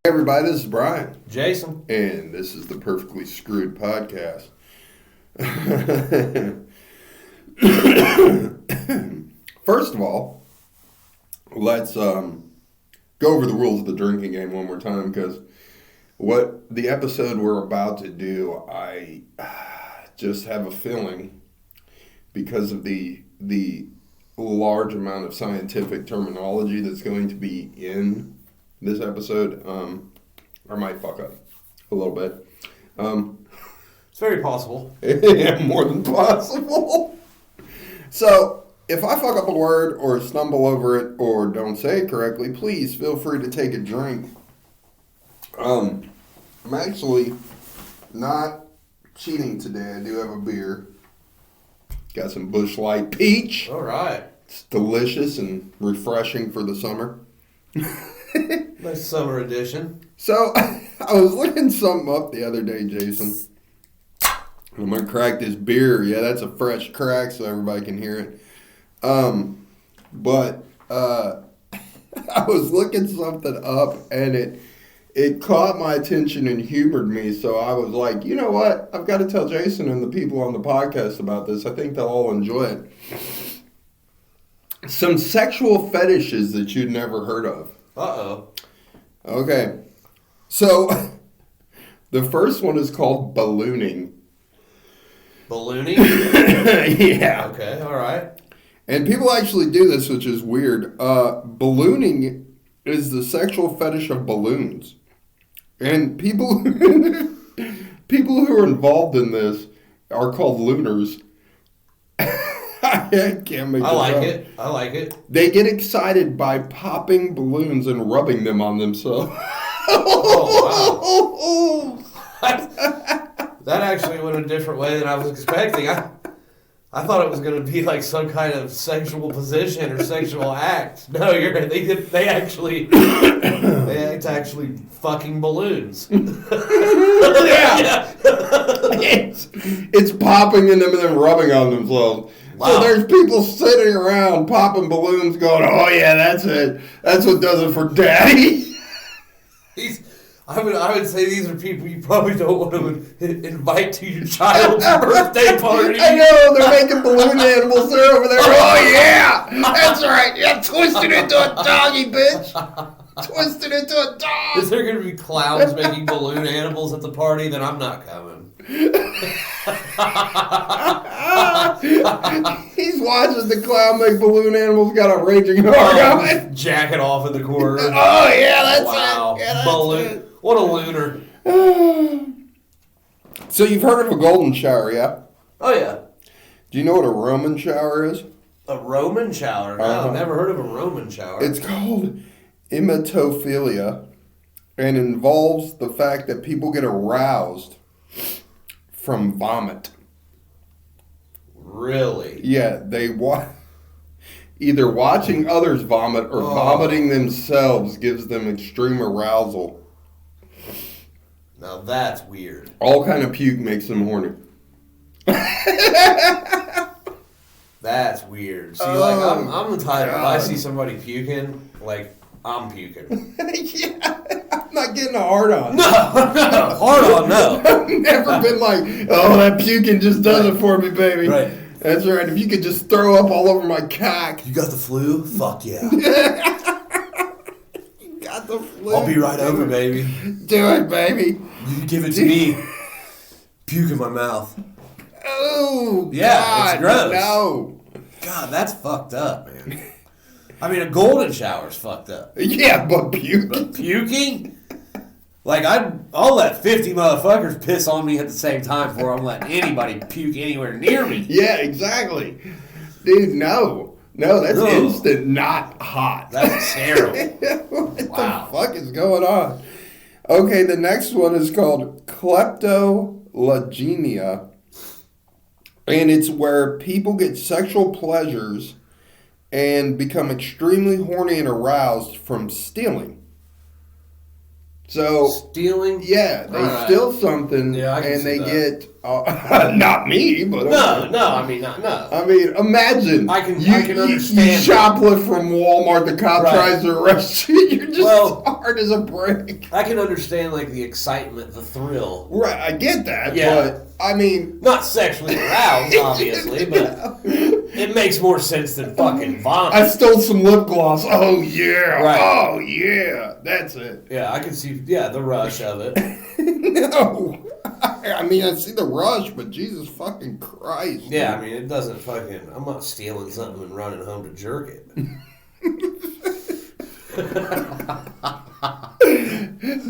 Hey everybody, this is Brian. Jason. And this is the Perfectly Screwed Podcast. First of all, let's go over the rules of the drinking game one more time, because what the episode we're about to do, I just have a feeling, because of the large amount of scientific terminology that's going to be in this episode, I might fuck up a little bit. It's very possible. Yeah, more than possible. So, if I fuck up a word or stumble over it or don't say it correctly, please feel free to take a drink. I'm actually not cheating today. I do have a beer. Got some Busch Light Peach. All right. It's delicious and refreshing for the summer. Nice summer edition. So, I was looking something up the other day, Jason. I'm going to crack this beer. Yeah, that's a fresh crack so everybody can hear it. But I was looking something up and it caught my attention and humored me. So I was like, you know what? I've got to tell Jason and the people on the podcast about this. I think they'll all enjoy it. Some sexual fetishes that you'd never heard of. Uh-oh. Okay. So, the first one is called ballooning. Ballooning? Yeah. Okay, all right. And people actually do this, which is weird. Ballooning is the sexual fetish of balloons. And people who are involved in this are called looners. I can't make I like it. They get excited by popping balloons and rubbing them on themselves. Oh, wow. That actually went a different way than I was expecting. I thought it was going to be like some kind of sexual position or sexual act. No, they actually fucking balloons. Yeah. It's popping in them and then rubbing on themselves. Wow. So there's people sitting around popping balloons going, oh yeah, that's it. That's what does it for daddy. I would say these are people you probably don't want to invite to your child's birthday party. I know, they're making balloon animals. They're over there. Oh yeah, that's right. Yeah, twist it into a doggy, bitch. Twist it into a dog. Is there going to be clowns making balloon animals at the party? Then I'm not coming. He's watching the clown make balloon animals. Got a raging heart going. Jacking off in the corner. Oh yeah, that's wow. it. Yeah, that's balloon. it. What a looner. So you've heard of a golden shower, yeah? Oh yeah. Do you know what a Roman shower is? A Roman shower? No, I've never heard of a Roman shower. It's called emetophilia and involves the fact that people get aroused from vomit. Really? Yeah, they either watching others vomit or vomiting themselves gives them extreme arousal. Now that's weird. All kind of puke makes them horny. That's weird. See, like I'm the type, if I see somebody puking, like I'm puking. Yeah, I'm not getting a hard on. No, hard on, no. I've never been like, oh, that puking just does it for me, baby. Right. That's right. If you could just throw up all over my cock. You got the flu? Fuck yeah. You got the flu. I'll be right over, baby. Do it, baby. You give it to me. Puke in my mouth. Oh, yeah, God, it's gross. No. God, that's fucked up, man. I mean, a golden shower's fucked up. Yeah, but puking? But puking? Like, I'll let 50 motherfuckers piss on me at the same time before I'm letting anybody puke anywhere near me. Yeah, exactly. Dude, no. No, that's instant not hot. That's terrible. What the fuck is going on? Okay, the next one is called kleptolagenia. And it's where people get sexual pleasures and become extremely horny and aroused from stealing. So Stealing? yeah, they Alright. steal something Yeah, I can and see they that. get not me, but No, I mean, not, no. I mean, imagine I can you understand shoplift from Walmart. The cop Right. tries to arrest you. You're just hard as a brick. I can understand, like, the excitement, the thrill. Right, I get that, Yeah. but I mean, Not sexually aroused, obviously, but it makes more sense than fucking vomit. I stole some lip gloss. Oh yeah, Right. oh yeah, that's it. Yeah, I can see, the rush of it. No, I mean I see the rush, but Jesus fucking Christ. Yeah, I mean, it doesn't fucking... I'm not stealing something and running home to jerk it.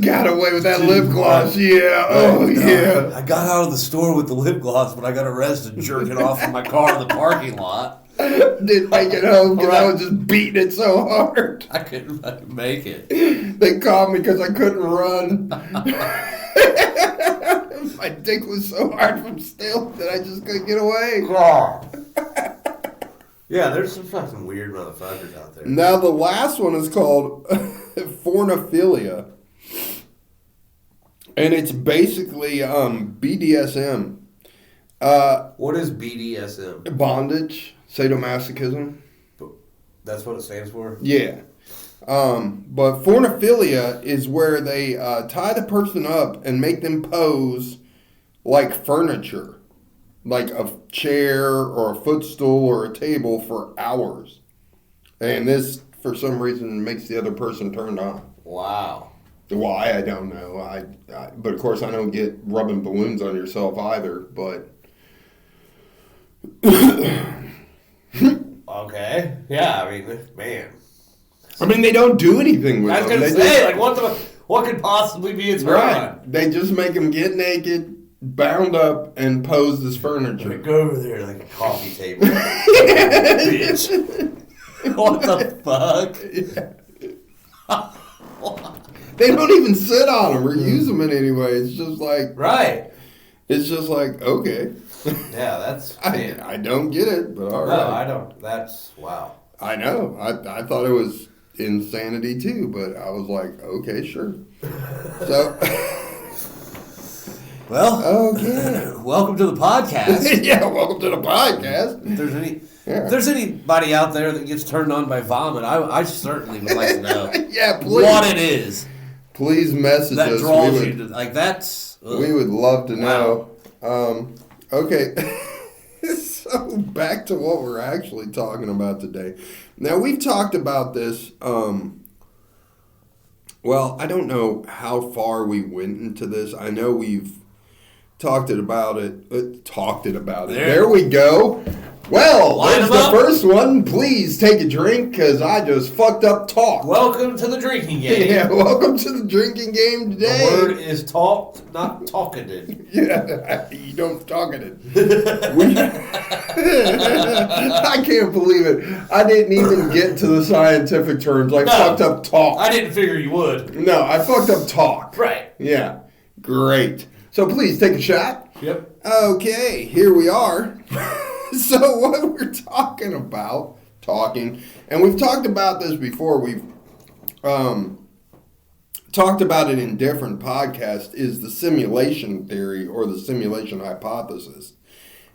Got away with that lip gloss. Yeah. Oh yeah. I got out of the store with the lip gloss, but I got arrested jerking off in my car in the parking lot. Didn't make it home because I Right. was just beating it so hard. I couldn't fucking make it. They caught me because I couldn't run. My dick was so hard from stealing that I just couldn't get away. Yeah, there's some fucking weird motherfuckers out there. Now the last one is called fornophilia, and it's basically BDSM, What is BDSM? bondage, sadomasochism. That's what it stands for? Yeah. But fornophilia is where they tie the person up and make them pose like furniture, like a chair or a footstool or a table for hours. And this, for some reason, makes the other person turned on. Wow. Why, I don't know. But of course, I don't get rubbing balloons on yourself either. But Okay. Yeah, I mean, man. I mean, they don't do anything with I was them. gonna They say, just- like, what could possibly be its right. They just make them get naked, bound up, and pose as furniture. Go over there like a coffee table. Bitch. What the fuck? They don't even sit on them or use them in any way. It's just like Right. Okay. Yeah, that's I don't get it, but all No, right. I don't. That's wow. I know. I thought it was insanity too, but I was like, okay, sure. So, Well, okay. welcome to the podcast. Yeah, welcome to the podcast. If there's anybody out there that gets turned on by vomit, I certainly would like to know Yeah, please. what it is Please message that us. draws you to like that's. Ugh. We would love to Wow. know. Okay. So back to what we're actually talking about today. Now we've talked about this. Well, I don't know how far we went into this. I know we've talked about it. There we go. Well, Line there's 'em the up. first one. Please take a drink because I just fucked up talk. Welcome to the drinking game. Yeah, welcome to the drinking game The today. word is talked, not talkative. Yeah, you don't talk it. I can't believe it. I didn't even get to the scientific terms. I No. fucked up talk. I didn't figure you would. No, I fucked up talk. Right. Yeah, great. So please take a shot. Yep. Okay, here we are. So what we're talking, and we've talked about this before. We've talked about it in different podcasts, is the simulation theory or the simulation hypothesis.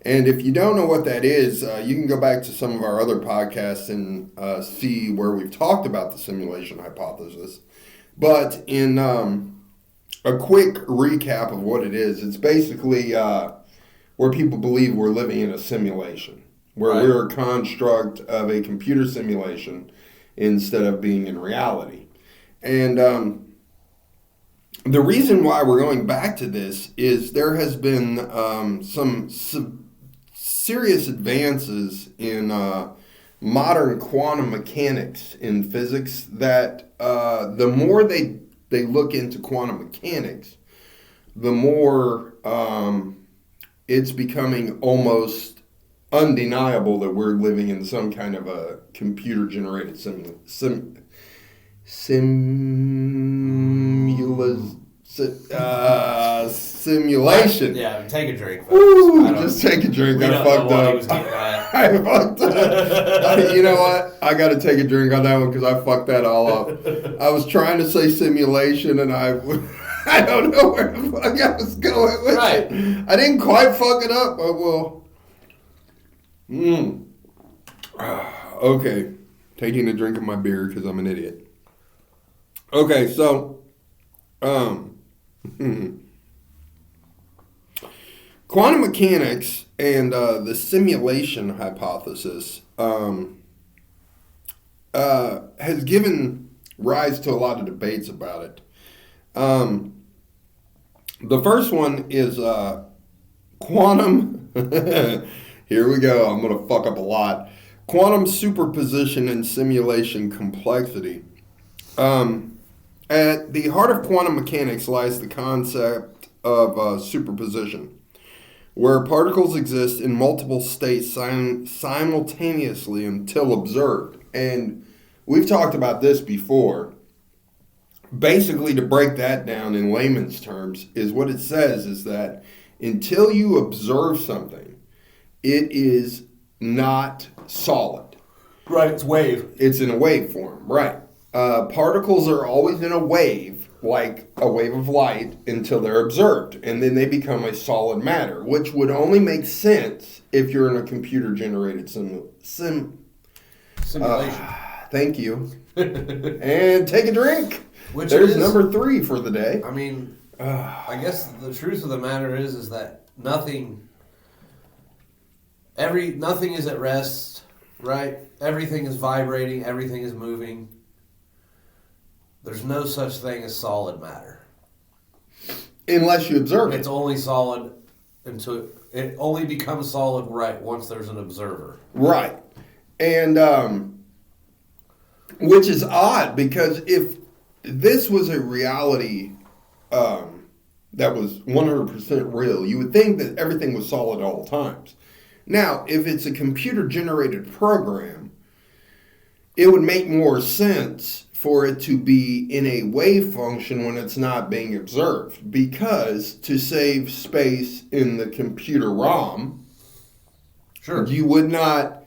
And if you don't know what that is, you can go back to some of our other podcasts and see where we've talked about the simulation hypothesis. But in a quick recap of what it is, it's basically where people believe we're living in a simulation, where Right. we're a construct of a computer simulation instead of being in reality. And the reason why we're going back to this is there has been some serious advances in modern quantum mechanics in physics that the more they look into quantum mechanics, the more it's becoming almost undeniable that we're living in some kind of a computer-generated simulation. Yeah, take a drink. Folks. Woo, I don't- just take a drink. We I don't know fucked what he was up. getting at. I fucked up. You know what? I got to take a drink on that one because I fucked that all up. I was trying to say simulation, and I don't know where the fuck I was going with it. I didn't quite fuck it up, but well. Okay. Taking a drink of my beer because I'm an idiot. Okay, so, quantum mechanics and the simulation hypothesis has given rise to a lot of debates about it. The first one is quantum. Here we go. I'm going to fuck up a lot. Quantum superposition and simulation complexity. At the heart of quantum mechanics lies the concept of superposition, where particles exist in multiple states simultaneously until observed. And we've talked about this before. Basically, to break that down in layman's terms, is what it says is that until you observe something, it is not solid. Right, it's wave. It's in a wave form, right. Particles are always in a wave, like a wave of light, until they're observed. And then they become a solid matter, which would only make sense if you're in a computer-generated simulation. Thank you. And take a drink. There's number 3 for the day. I mean, I guess the truth of the matter is that nothing is at rest, right? Everything is vibrating, everything is moving. There's no such thing as solid matter. Unless you observe it. It's only solid until it only becomes solid, right, once there's an observer. Right. And which is odd, because if this was a reality that was 100% real, you would think that everything was solid at all times. Now, if it's a computer-generated program, it would make more sense for it to be in a wave function when it's not being observed, because to save space in the computer ROM, sure, you would not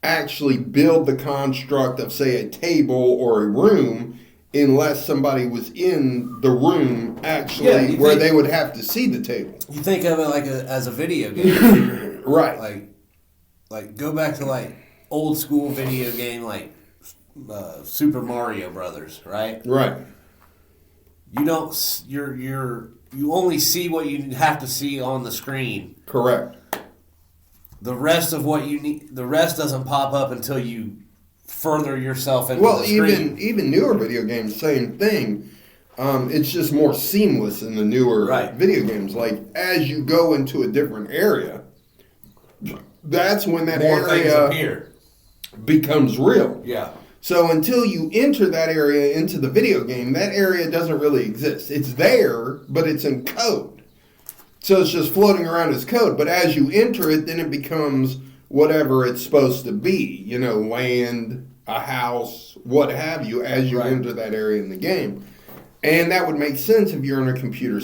actually build the construct of, say, a table or a room unless somebody was in the room actually where they would have to see the table. You think of it like as a video game. Right. Like go back to like old school video game like Super Mario Brothers, right? Right. You don't you only see what you have to see on the screen. Correct. The rest of what you need, the rest doesn't pop up until you further yourself into the screen. even newer video games, same thing. It's just more seamless in the newer video games. Like as you go into a different area, that's when that area becomes real. Yeah. So until you enter that area into the video game, that area doesn't really exist. It's there, but it's in code. So it's just floating around as code. But as you enter it, then it becomes whatever it's supposed to be. You know, land, a house, what have you, as you enter that area in the game. And that would make sense if you're in a computer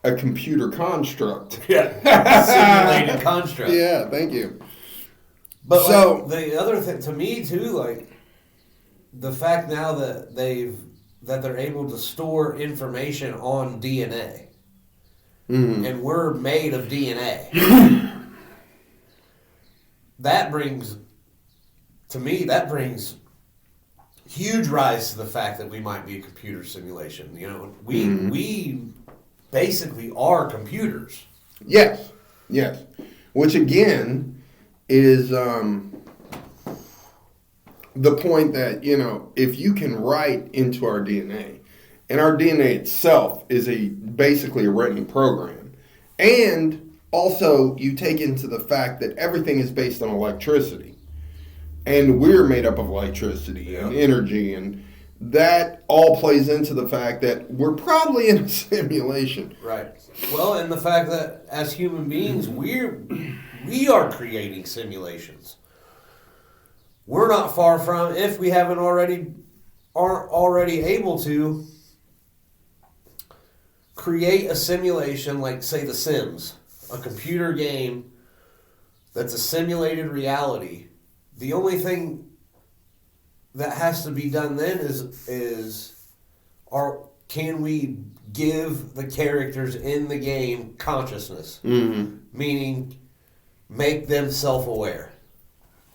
a computer construct. Yeah. Simulated construct. Yeah, thank you. But so, like, the other thing to me too, like the fact now that they're able to store information on DNA, and we're made of DNA. that brings huge rise to the fact that we might be a computer simulation. You know, we basically are computers. Yes. Which again is the point that, you know, if you can write into our DNA, and our DNA itself is basically a written program, and also you take into the fact that everything is based on electricity, and we're made up of electricity and energy, and that all plays into the fact that we're probably in a simulation. Right. Well, and the fact that as human beings, we are creating simulations. We're not far from, if we aren't already able to create a simulation like, say, The Sims, a computer game that's a simulated reality. The only thing that has to be done then can we give the characters in the game consciousness? Mm-hmm. Meaning, make them self-aware.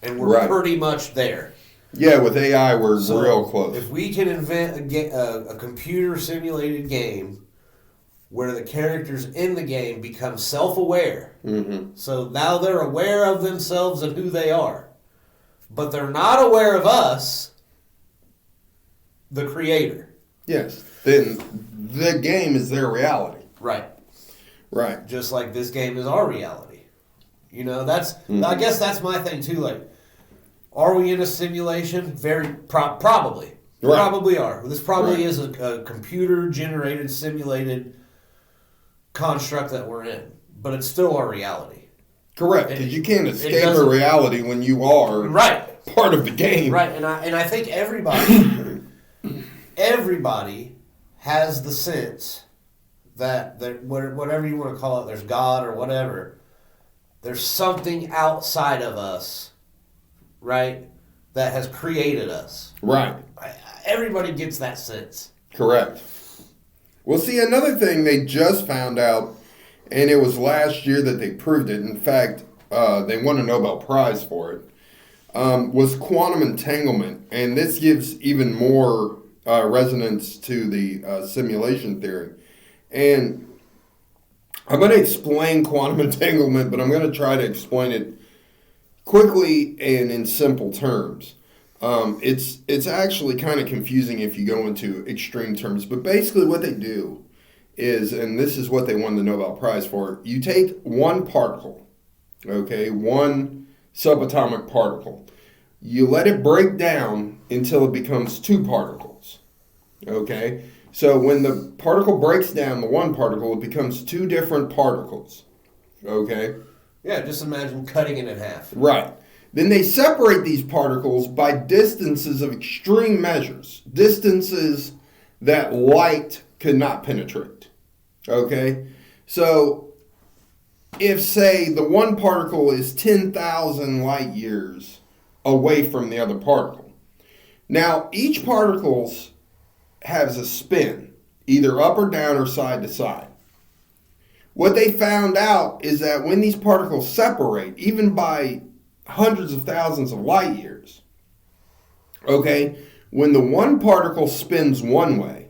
And we're Right. pretty much there. Yeah, with AI, we're So real close. if we can invent a computer simulated game where the characters in the game become self-aware, Mm-hmm. so now they're aware of themselves and who they are, but they're not aware of us, the creator. Yes. Then the game is their reality. Right. Right. Just like this game is our reality. You know, that's I guess that's my thing too. Like, are we in a simulation? Probably. Right. Probably are. This probably Right. is a computer-generated, simulated construct that we're in. But it's still our reality. Correct. Because you can't escape a doesn't- reality when you are Right. part of the game. Right. And I think everybody has the sense that whatever you want to call it, there's God or whatever, there's something outside of us, right, that has created us. Right. Everybody gets that sense. Correct. Well, see, another thing they just found out, and it was last year that they proved it. In fact, they won a Nobel Prize for it, was quantum entanglement. And this gives even more resonance to the simulation theory. And I'm going to explain quantum entanglement, but I'm going to try to explain it quickly and in simple terms. It's actually kind of confusing if you go into extreme terms, but basically what they do is, and this is what they won the Nobel Prize for, you take one particle, okay, one subatomic particle, you let it break down until it becomes two particles, okay? So when the particle breaks down, the one particle, it becomes two different particles, okay? Yeah, just imagine cutting it in half. Right. Then they separate these particles by distances of extreme measures, distances that light could not penetrate. Okay? So, if, say, the one particle is 10,000 light years away from the other particle. Now, each particle has a spin, either up or down or side to side. What they found out is that when these particles separate, even by hundreds of thousands of light years, okay, when the one particle spins one way,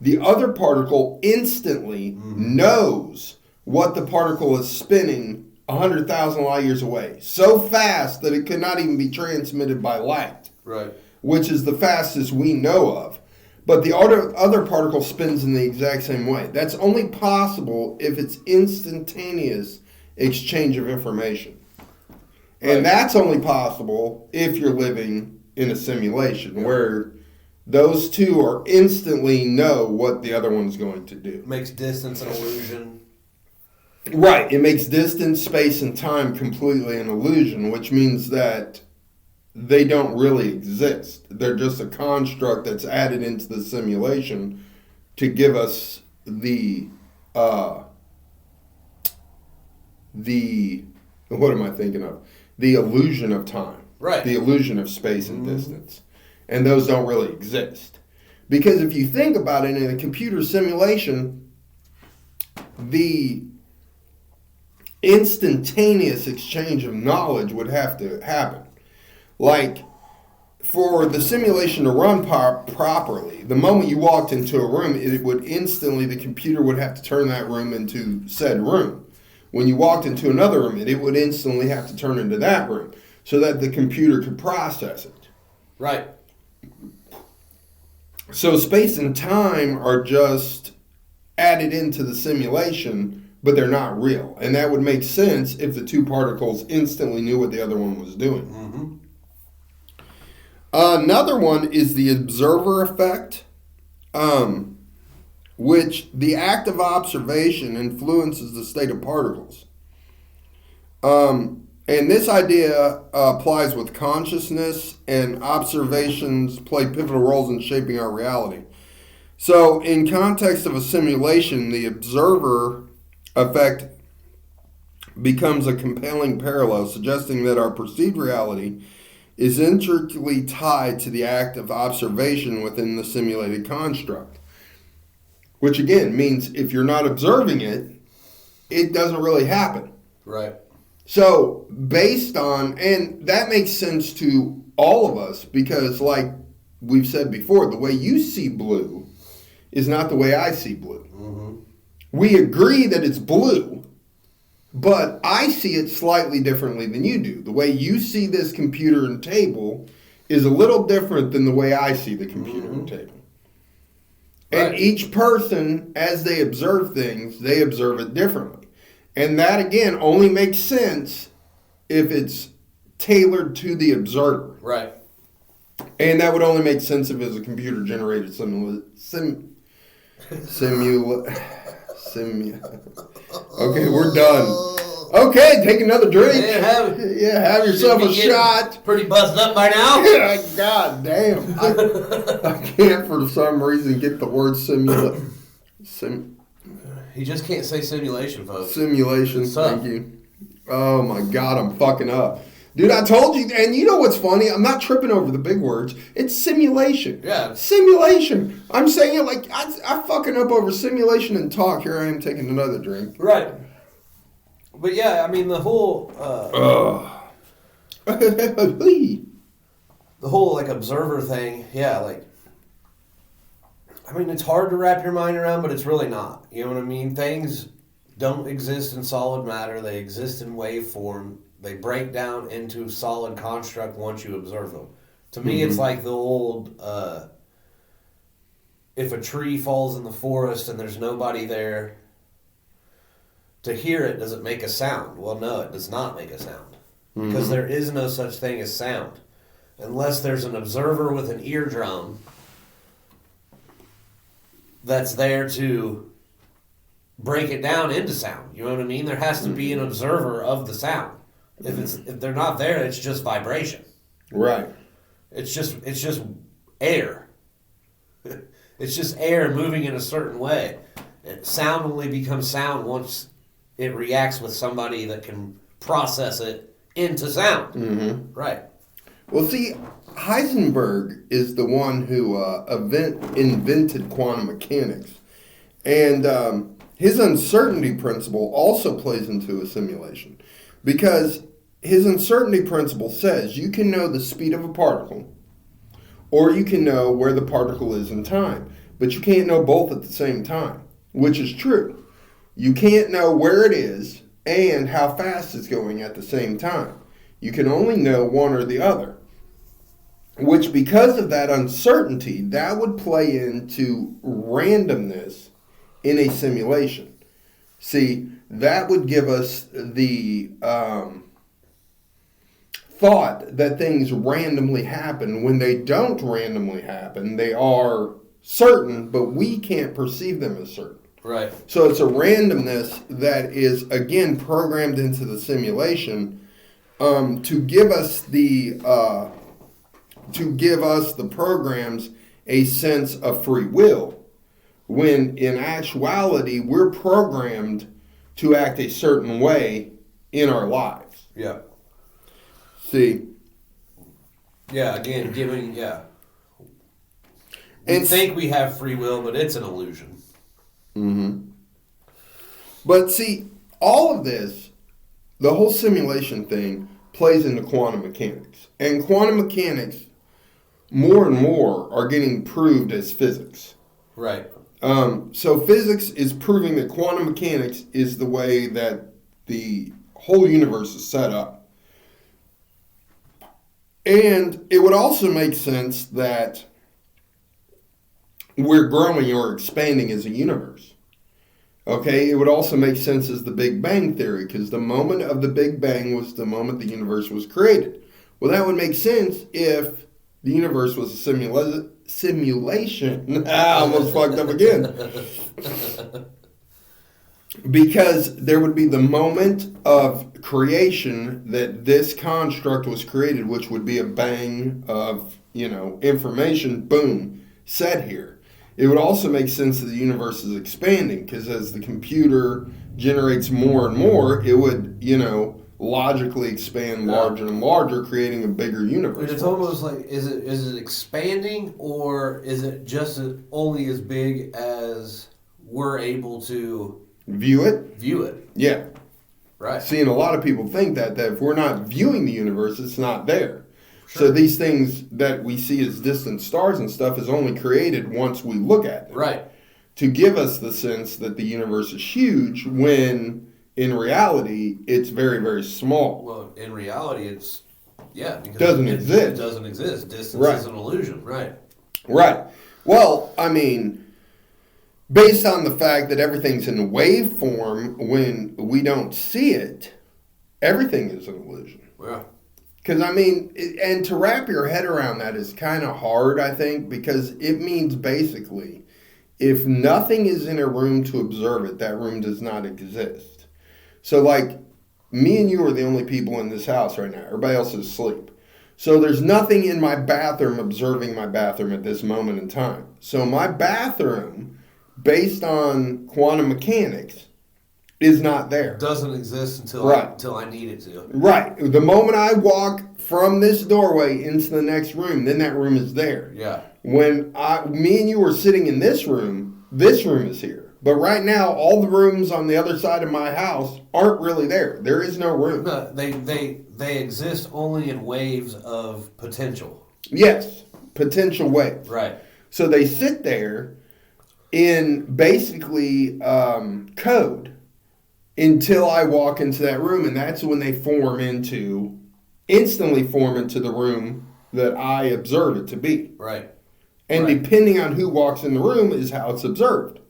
the other particle instantly knows what the particle is spinning 100,000 light years away, so fast that it could not even be transmitted by light, Right. which is the fastest we know of. But the other particle spins in the exact same way. That's only possible if it's instantaneous exchange of information. And that's only possible if you're living in a simulation where those two are instantly know what the other one's going to do. Makes distance an illusion. Right. It makes distance, space, and time completely an illusion, which means that they don't really exist. They're just a construct that's added into the simulation to give us the what am I thinking of? The illusion of time. Right. The illusion of space and distance. And those don't really exist. Because if you think about it, in a computer simulation, the instantaneous exchange of knowledge would have to happen. Like, for the simulation to run properly, the moment you walked into a room, it would instantly, the computer would have to turn that room into said room. When you walked into another room, it would instantly have to turn into that room so that the computer could process it. Right. So space and time are just added into the simulation, but they're not real. And that would make sense if the two particles instantly knew what the other one was doing. Mm-hmm. Another one is the observer effect, which the act of observation influences the state of particles. And this idea applies with consciousness, and observations play pivotal roles in shaping our reality. So in context of a simulation, the observer effect becomes a compelling parallel, suggesting that our perceived reality is intricately tied to the act of observation within the simulated construct. Which again means if you're not observing it, it doesn't really happen. Right. So, based on, and that makes sense to all of us because, like we've said before, the way you see blue is not the way I see blue. Mm-hmm. We agree that it's blue, but I see it slightly differently than you do. The way you see this computer and table is a little different than the way I see the computer and table. And Right. each person, as they observe things, they observe it differently. And that, again, only makes sense if it's tailored to the observer. Right. And that would only make sense if it's a computer-generated Okay, we're done. Okay, take another drink. Yeah, have yourself a Should be getting shot. Pretty buzzed up by now. God damn. I can't, for some reason, get the word He just can't say simulation, folks. simulation. What's up? Thank you. Oh my God, I'm fucking up. Dude, I told you, and you know what's funny? I'm not tripping over the big words. It's simulation. Yeah. Simulation. I'm saying it like I fucking up over simulation and talk. Here I am taking another drink. Right. But yeah, I mean the whole the whole like observer thing, yeah, like I mean it's hard to wrap your mind around, but it's really not. You know what I mean? Things don't exist in solid matter, they exist in wave form. They break down into solid construct once you observe them. To me it's like the old if a tree falls in the forest and there's nobody there to hear it, does it make a sound? Well, no, it does not make a sound. Because there is no such thing as sound. Unless there's an observer with an eardrum that's there to break it down into sound. You know what I mean? There has to be an observer of the sound. If they're not there, it's just vibration. Right. It's just air. It's just air moving in a certain way. Sound only becomes sound once it reacts with somebody that can process it into sound. Mm-hmm. Right. Well, see, Heisenberg is the one who invented quantum mechanics. And his uncertainty principle also plays into a simulation. Because his uncertainty principle says you can know the speed of a particle, or you can know where the particle is in time. But you can't know both at the same time, which is true. You can't know where it is and how fast it's going at the same time. You can only know one or the other. Which, because of that uncertainty, that would play into randomness in a simulation. See, that would give us the thought that things randomly happen. When they don't randomly happen, they are certain, but we can't perceive them as certain. Right. So it's a randomness that is, again, programmed into the simulation to give us the programs a sense of free will, when in actuality we're programmed to act a certain way in our lives. Yeah. See? Yeah, again, giving, yeah. We And think we have free will, but it's an illusion. Mm-hmm. But see, all of this, the whole simulation thing, plays into quantum mechanics. And quantum mechanics, more and more, are getting proved as physics. Right. So physics is proving that quantum mechanics is the way that the whole universe is set up. And it would also make sense that we're growing or expanding as a universe. Okay, it would also make sense as the Big Bang Theory, because the moment of the Big Bang was the moment the universe was created. Well, that would make sense if the universe was a simulation. I almost fucked up again. Because there would be the moment of creation that this construct was created, which would be a bang of, information, boom, set here. it would also make sense that the universe is expanding, because as the computer generates more and more, it would, logically expand larger and larger, creating a bigger universe. And it's almost like, is it expanding, or is it just only as big as we're able to View it? view it? Yeah. Right. See, and a lot of people think that if we're not viewing the universe, it's not there. So these things that we see as distant stars and stuff is only created once we look at them. Right. To give us the sense that the universe is huge, when in reality it's very, very small. Well, in reality, it's because Doesn't exist. It doesn't exist. Distance Right. is an illusion. Right. Right. Well, I mean, based on the fact that everything's in wave form, when we don't see it, everything is an illusion. Yeah. Because, I mean, and to wrap your head around that is kind of hard, I think, because it means basically, if nothing is in a room to observe it, that room does not exist. So, like, me and you are the only people in this house right now. Everybody else is asleep. So there's nothing in my bathroom observing my bathroom at this moment in time. So my bathroom, based on quantum mechanics, is not there. Doesn't exist until I need it to. Right. The moment I walk from this doorway into the next room, then that room is there. Yeah. When me and you were sitting in this room is here. But right now, all the rooms on the other side of my house aren't really there. There is no room. No, they exist only in waves of potential. Yes, potential waves. Right. So they sit there in basically code until I walk into that room, and that's when they instantly form into the room that I observe it to be. Right. And Right. depending on who walks in the room is how it's observed.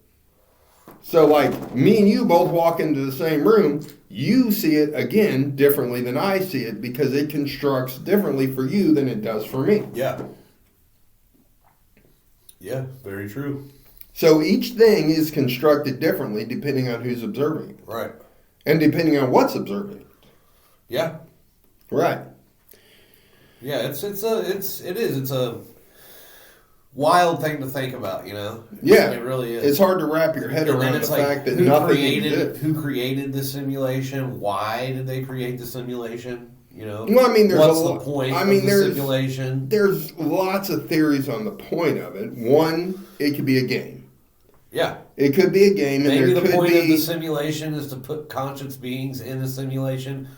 So, like, me and you both walk into the same room, you see it, again, differently than I see it, because it constructs differently for you than it does for me. Yeah. Yeah, very true. So each thing is constructed differently depending on who's observing it. Right. And depending on what's observing it. Yeah. Right. Yeah, it's a wild thing to think about, Yeah. It really is. It's hard to wrap your head And then around it's the like, fact that who nothing created exists. who created the simulation? Why did they create the simulation? Well, I mean, there's what's a the lot. point I mean, of the there's simulation? there's lots of theories on the point of it. One, it could be a game. Yeah. It could be a game, and Maybe there the could point of the be. simulation is to put conscious beings in the simulation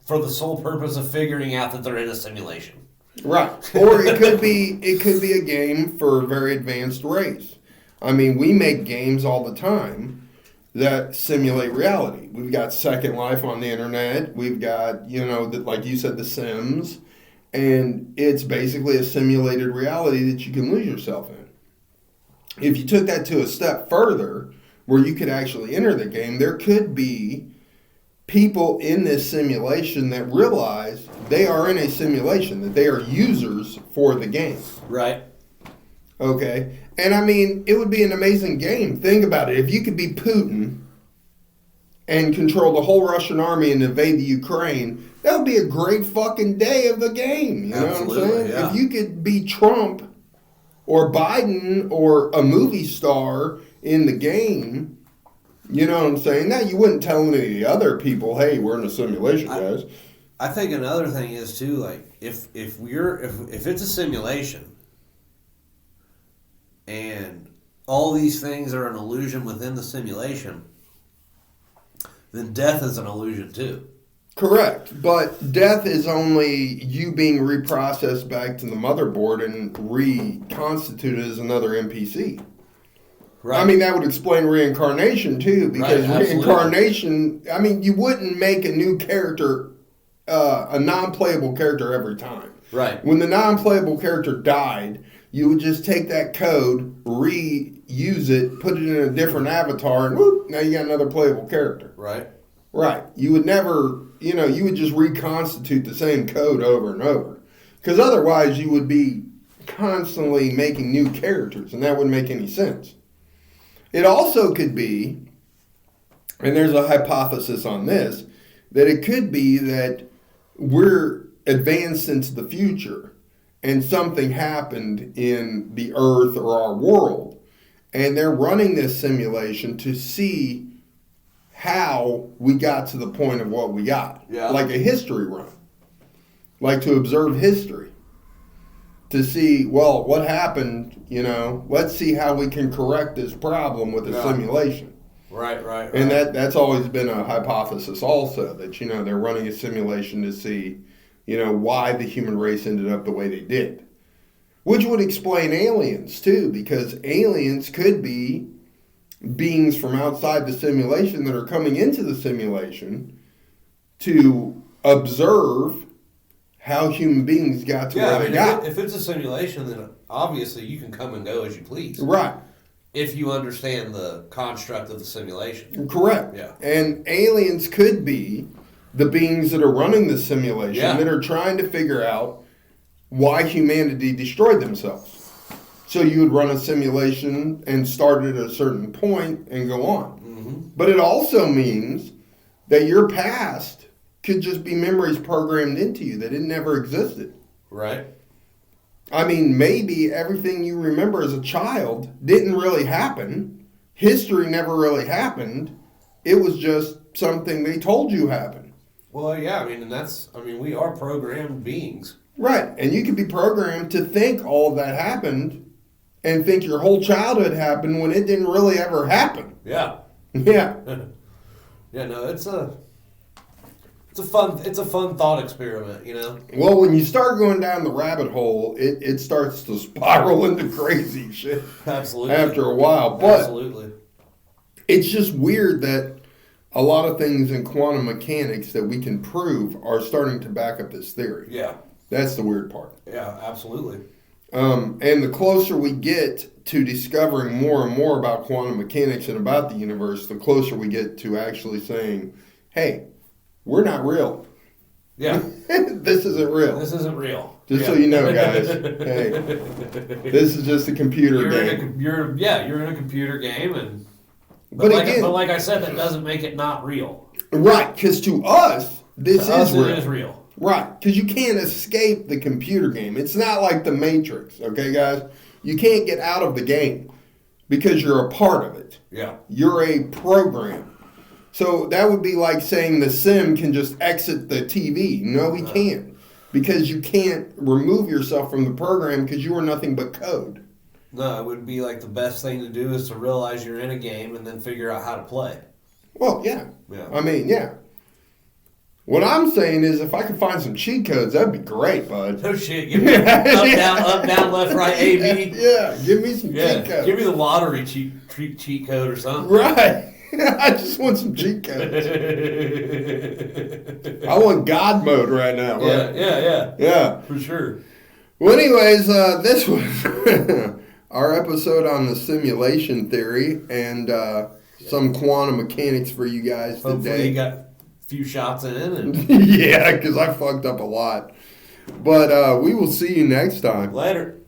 for the sole purpose of figuring out that they're in a simulation. Right. Or it could be a game for a very advanced race. I mean, we make games all the time that simulate reality. We've got Second Life on the internet. We've got, like you said, The Sims. And it's basically a simulated reality that you can lose yourself in. If you took that to a step further, where you could actually enter the game, there could be people in this simulation that realize they are in a simulation, that they are users for the game. Right. Okay? And I mean, it would be an amazing game. Think about it. If you could be Putin and control the whole Russian army and invade the Ukraine, that would be a great fucking day of the game. You know what I'm saying? Yeah. If you could be Trump or Biden or a movie star in the game, you know what I'm saying? Now, you wouldn't tell any of the other people, hey, we're in a simulation, guys. I think another thing is too, like, if it's a simulation and all these things are an illusion within the simulation, then death is an illusion too. Correct. But death is only you being reprocessed back to the motherboard and reconstituted as another NPC. Right. I mean, that would explain reincarnation too, because Right, absolutely. reincarnation, I mean, you wouldn't make a new character, a non-playable character every time. Right. When the non-playable character died, you would just take that code, reuse it, put it in a different avatar, and whoop, now you got another playable character. Right. Right. You would never, you would just reconstitute the same code over and over. Because otherwise you would be constantly making new characters, and that wouldn't make any sense. It also could be, and there's a hypothesis on this, that it could be that we're advanced into the future, and something happened in the Earth or our world, and they're running this simulation to see how we got to the point of what we got. Yeah. Like a history run. Like to observe history. To see, well, what happened, let's see how we can correct this problem with a Yeah. simulation. Right. And that's always been a hypothesis also, that, they're running a simulation to see, why the human race ended up the way they did. Which would explain aliens, too, because aliens could be beings from outside the simulation that are coming into the simulation to observe how human beings got to where they got. If it's a simulation, then obviously you can come and go as you please. Right. If you understand the construct of the simulation. Correct. Yeah. And aliens could be the beings that are running the simulation that are trying to figure out why humanity destroyed themselves. So you would run a simulation and start at a certain point and go on. Mm-hmm. But it also means that your past could just be memories programmed into you that it never existed. Right. I mean, maybe everything you remember as a child didn't really happen. History never really happened. It was just something they told you happened. Well, yeah, we are programmed beings. Right. And you could be programmed to think all of that happened and think your whole childhood happened when it didn't really ever happen. Yeah. Yeah. Yeah, no, it's a fun thought experiment, Well, when you start going down the rabbit hole, it starts to spiral into crazy shit. Absolutely. After a while. But absolutely. It's just weird that a lot of things in quantum mechanics that we can prove are starting to back up this theory. Yeah. That's the weird part. Yeah, absolutely. And the closer we get to discovering more and more about quantum mechanics and about the universe, the closer we get to actually saying, hey, we're not real. Yeah. This isn't real. This isn't real. Just so you know, guys. Hey, this is just a computer game. You're in a computer game, but like I said, that doesn't make it not real. Right, because to us, this is real. It is real. Right, because you can't escape the computer game. It's not like the Matrix, okay, guys? You can't get out of the game because you're a part of it. Yeah. You're a program. So that would be like saying the sim can just exit the TV. No, he can't. Because you can't remove yourself from the program because you are nothing but code. No, it would be like the best thing to do is to realize you're in a game and then figure out how to play. Well, yeah. Yeah. I mean, yeah. What I'm saying is if I could find some cheat codes, that'd be great, bud. No shit. Give me up, down, left, right, A, B. Yeah, give me some cheat codes. Give me the lottery cheat code or something. Right. I just want some cheat codes. I want God mode right now. Right? Yeah. For sure. Well, anyways, this was our episode on the simulation theory and some quantum mechanics for you guys today. Hopefully you got a few shots in. And yeah, because I fucked up a lot. But we will see you next time. Later.